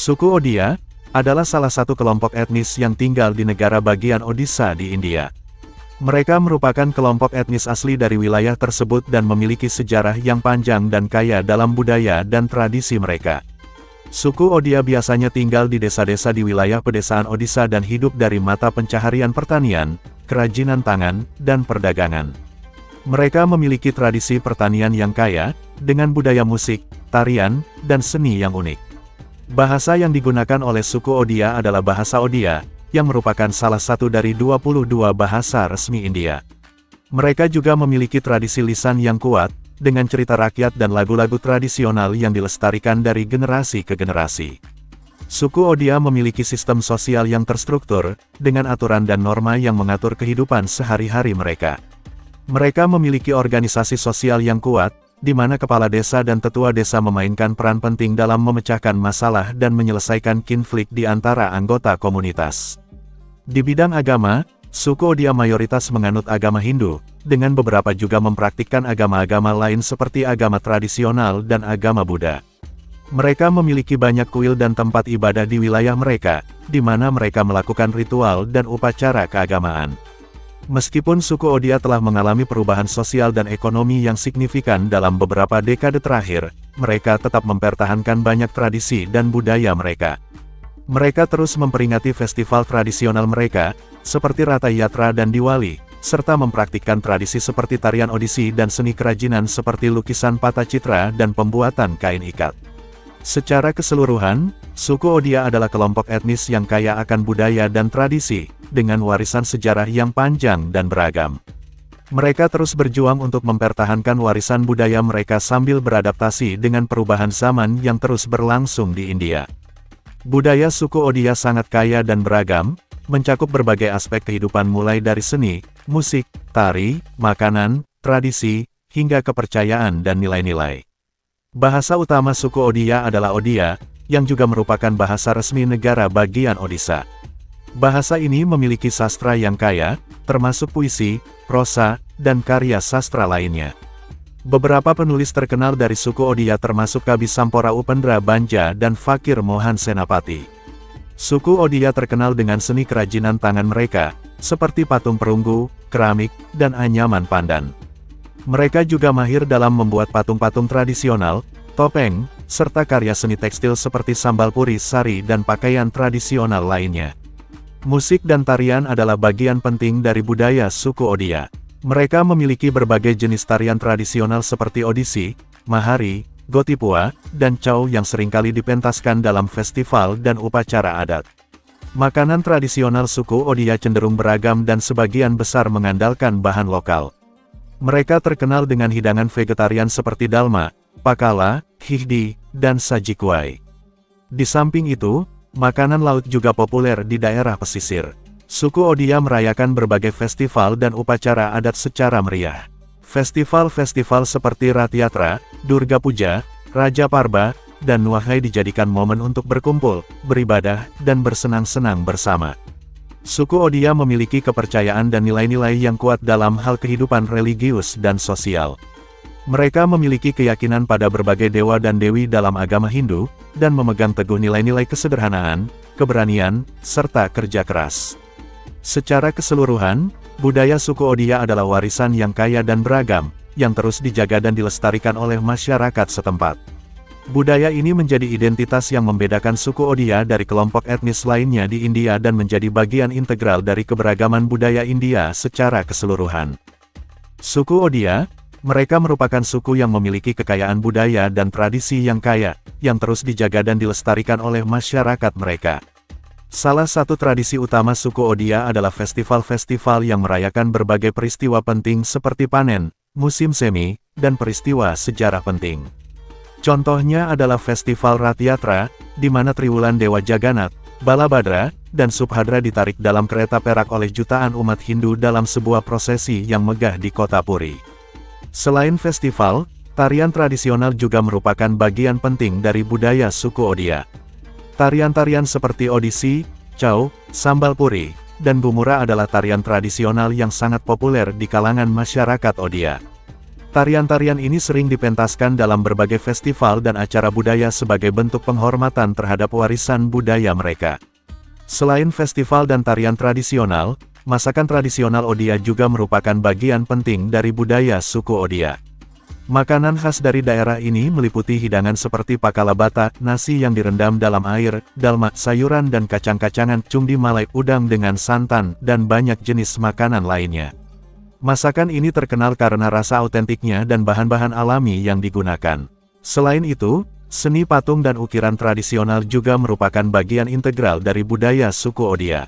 Suku Odia adalah salah satu kelompok etnis yang tinggal di negara bagian Odisha di India. Mereka merupakan kelompok etnis asli dari wilayah tersebut dan memiliki sejarah yang panjang dan kaya dalam budaya dan tradisi mereka. Suku Odia biasanya tinggal di desa-desa di wilayah pedesaan Odisha dan hidup dari mata pencaharian pertanian, kerajinan tangan, dan perdagangan. Mereka memiliki tradisi pertanian yang kaya, dengan budaya musik, tarian, dan seni yang unik. Bahasa yang digunakan oleh suku Odia adalah bahasa Odia, yang merupakan salah satu dari 22 bahasa resmi India. Mereka juga memiliki tradisi lisan yang kuat, dengan cerita rakyat dan lagu-lagu tradisional yang dilestarikan dari generasi ke generasi. Suku Odia memiliki sistem sosial yang terstruktur, dengan aturan dan norma yang mengatur kehidupan sehari-hari mereka. Mereka memiliki organisasi sosial yang kuat, di mana kepala desa dan tetua desa memainkan peran penting dalam memecahkan masalah dan menyelesaikan konflik di antara anggota komunitas. Di bidang agama, suku Odia mayoritas menganut agama Hindu, dengan beberapa juga mempraktikkan agama-agama lain seperti agama tradisional dan agama Buddha. Mereka memiliki banyak kuil dan tempat ibadah di wilayah mereka, di mana mereka melakukan ritual dan upacara keagamaan. Meskipun suku Odia telah mengalami perubahan sosial dan ekonomi yang signifikan dalam beberapa dekade terakhir, mereka tetap mempertahankan banyak tradisi dan budaya mereka. Mereka terus memperingati festival tradisional mereka, seperti Ratha Yatra dan Diwali, serta mempraktikkan tradisi seperti tarian Odissi dan seni kerajinan seperti lukisan patacitra dan pembuatan kain ikat. Secara keseluruhan, suku Odia adalah kelompok etnis yang kaya akan budaya dan tradisi, dengan warisan sejarah yang panjang dan beragam. Mereka terus berjuang untuk mempertahankan warisan budaya mereka sambil beradaptasi dengan perubahan zaman yang terus berlangsung di India. Budaya suku Odia sangat kaya dan beragam, mencakup berbagai aspek kehidupan mulai dari seni, musik, tari, makanan, tradisi, hingga kepercayaan dan nilai-nilai. Bahasa utama suku Odia adalah Odia, yang juga merupakan bahasa resmi negara bagian Odisha. Bahasa ini memiliki sastra yang kaya, termasuk puisi, prosa, dan karya sastra lainnya. Beberapa penulis terkenal dari suku Odia termasuk Kabi Sampora Upendra Banja dan Fakir Mohan Senapati. Suku Odia terkenal dengan seni kerajinan tangan mereka, seperti patung perunggu, keramik, dan anyaman pandan. Mereka juga mahir dalam membuat patung-patung tradisional, topeng, serta karya seni tekstil seperti sambalpuri sari dan pakaian tradisional lainnya. Musik dan tarian adalah bagian penting dari budaya suku Odia. Mereka memiliki berbagai jenis tarian tradisional seperti Odissi, Mahari, Gotipua, dan Chow yang seringkali dipentaskan dalam festival dan upacara adat. Makanan tradisional suku Odia cenderung beragam dan sebagian besar mengandalkan bahan lokal. Mereka terkenal dengan hidangan vegetarian seperti dalma, pakala, khikdi, dan sajikuai. Di samping itu, makanan laut juga populer di daerah pesisir. Suku Odia merayakan berbagai festival dan upacara adat secara meriah. Festival-festival seperti Rath Yatra, Durga Puja, Raja Parba, dan Nuakhai dijadikan momen untuk berkumpul, beribadah, dan bersenang-senang bersama. Suku Odia memiliki kepercayaan dan nilai-nilai yang kuat dalam hal kehidupan religius dan sosial. Mereka memiliki keyakinan pada berbagai dewa dan dewi dalam agama Hindu, dan memegang teguh nilai-nilai kesederhanaan, keberanian, serta kerja keras. Secara keseluruhan, budaya suku Odia adalah warisan yang kaya dan beragam, yang terus dijaga dan dilestarikan oleh masyarakat setempat. Budaya ini menjadi identitas yang membedakan suku Odia dari kelompok etnis lainnya di India dan menjadi bagian integral dari keberagaman budaya India secara keseluruhan. Suku Odia, mereka merupakan suku yang memiliki kekayaan budaya dan tradisi yang kaya, yang terus dijaga dan dilestarikan oleh masyarakat mereka. Salah satu tradisi utama suku Odia adalah festival-festival yang merayakan berbagai peristiwa penting seperti panen, musim semi, dan peristiwa sejarah penting. Contohnya adalah Festival Rath Yatra, di mana Triwulan Dewa Jagannath, Balabhadra, dan Subhadra ditarik dalam kereta perak oleh jutaan umat Hindu dalam sebuah prosesi yang megah di kota Puri. Selain festival, tarian tradisional juga merupakan bagian penting dari budaya suku Odia. Tarian-tarian seperti Odissi, Chow, Sambalpuri, dan Gumura adalah tarian tradisional yang sangat populer di kalangan masyarakat Odia. Tarian-tarian ini sering dipentaskan dalam berbagai festival dan acara budaya sebagai bentuk penghormatan terhadap warisan budaya mereka. Selain festival dan tarian tradisional, masakan tradisional Odia juga merupakan bagian penting dari budaya suku Odia. Makanan khas dari daerah ini meliputi hidangan seperti pakala bata, nasi yang direndam dalam air, dalma, sayuran dan kacang-kacangan, cumdi malai, udang dengan santan, dan banyak jenis makanan lainnya. Masakan ini terkenal karena rasa autentiknya dan bahan-bahan alami yang digunakan. Selain itu, seni patung dan ukiran tradisional juga merupakan bagian integral dari budaya suku Odia.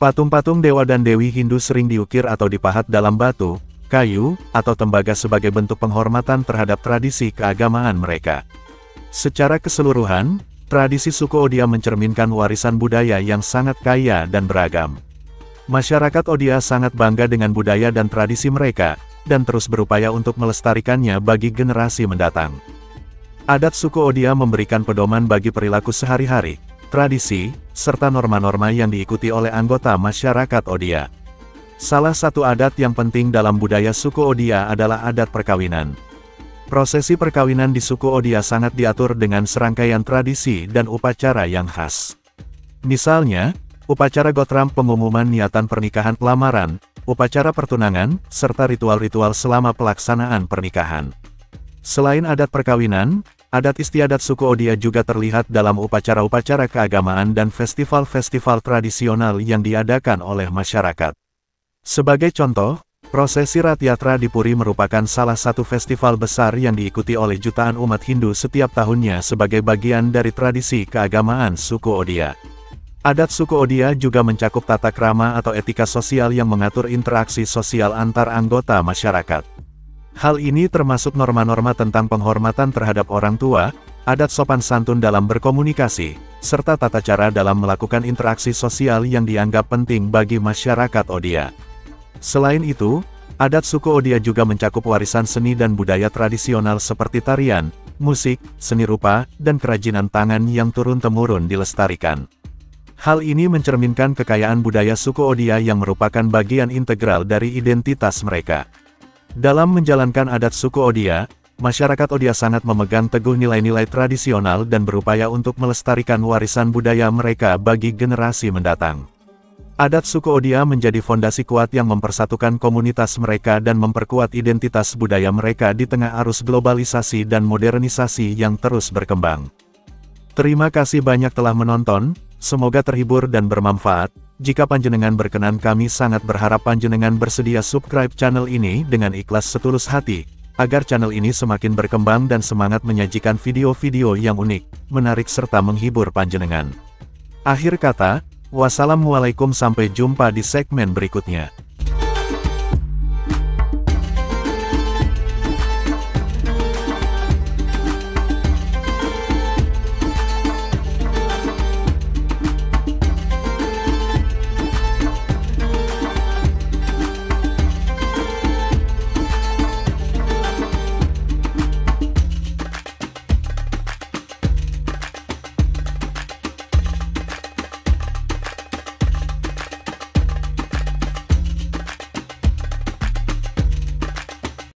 Patung-patung dewa dan dewi Hindu sering diukir atau dipahat dalam batu, kayu, atau tembaga sebagai bentuk penghormatan terhadap tradisi keagamaan mereka. Secara keseluruhan, tradisi suku Odia mencerminkan warisan budaya yang sangat kaya dan beragam. Masyarakat Odia sangat bangga dengan budaya dan tradisi mereka, dan terus berupaya untuk melestarikannya bagi generasi mendatang. Adat suku Odia memberikan pedoman bagi perilaku sehari-hari, tradisi, serta norma-norma yang diikuti oleh anggota masyarakat Odia. Salah satu adat yang penting dalam budaya suku Odia adalah adat perkawinan. Prosesi perkawinan di suku Odia sangat diatur dengan serangkaian tradisi dan upacara yang khas. Misalnya, upacara gotram pengumuman niatan pernikahan lamaran, upacara pertunangan, serta ritual-ritual selama pelaksanaan pernikahan. Selain adat perkawinan, adat istiadat suku Odia juga terlihat dalam upacara-upacara keagamaan dan festival-festival tradisional yang diadakan oleh masyarakat. Sebagai contoh, prosesi Rath-Yatra di Puri merupakan salah satu festival besar yang diikuti oleh jutaan umat Hindu setiap tahunnya sebagai bagian dari tradisi keagamaan suku Odia. Adat suku Odia juga mencakup tata krama atau etika sosial yang mengatur interaksi sosial antar anggota masyarakat. Hal ini termasuk norma-norma tentang penghormatan terhadap orang tua, adat sopan santun dalam berkomunikasi, serta tata cara dalam melakukan interaksi sosial yang dianggap penting bagi masyarakat Odia. Selain itu, adat suku Odia juga mencakup warisan seni dan budaya tradisional seperti tarian, musik, seni rupa, dan kerajinan tangan yang turun-temurun dilestarikan. Hal ini mencerminkan kekayaan budaya suku Odia yang merupakan bagian integral dari identitas mereka. Dalam menjalankan adat suku Odia, masyarakat Odia sangat memegang teguh nilai-nilai tradisional dan berupaya untuk melestarikan warisan budaya mereka bagi generasi mendatang. Adat suku Odia menjadi fondasi kuat yang mempersatukan komunitas mereka dan memperkuat identitas budaya mereka di tengah arus globalisasi dan modernisasi yang terus berkembang. Terima kasih banyak telah menonton. Semoga terhibur dan bermanfaat. Jika panjenengan berkenan, kami sangat berharap panjenengan bersedia subscribe channel ini dengan ikhlas setulus hati, agar channel ini semakin berkembang dan semangat menyajikan video-video yang unik, menarik serta menghibur panjenengan. Akhir kata, wassalamualaikum, sampai jumpa di segmen berikutnya.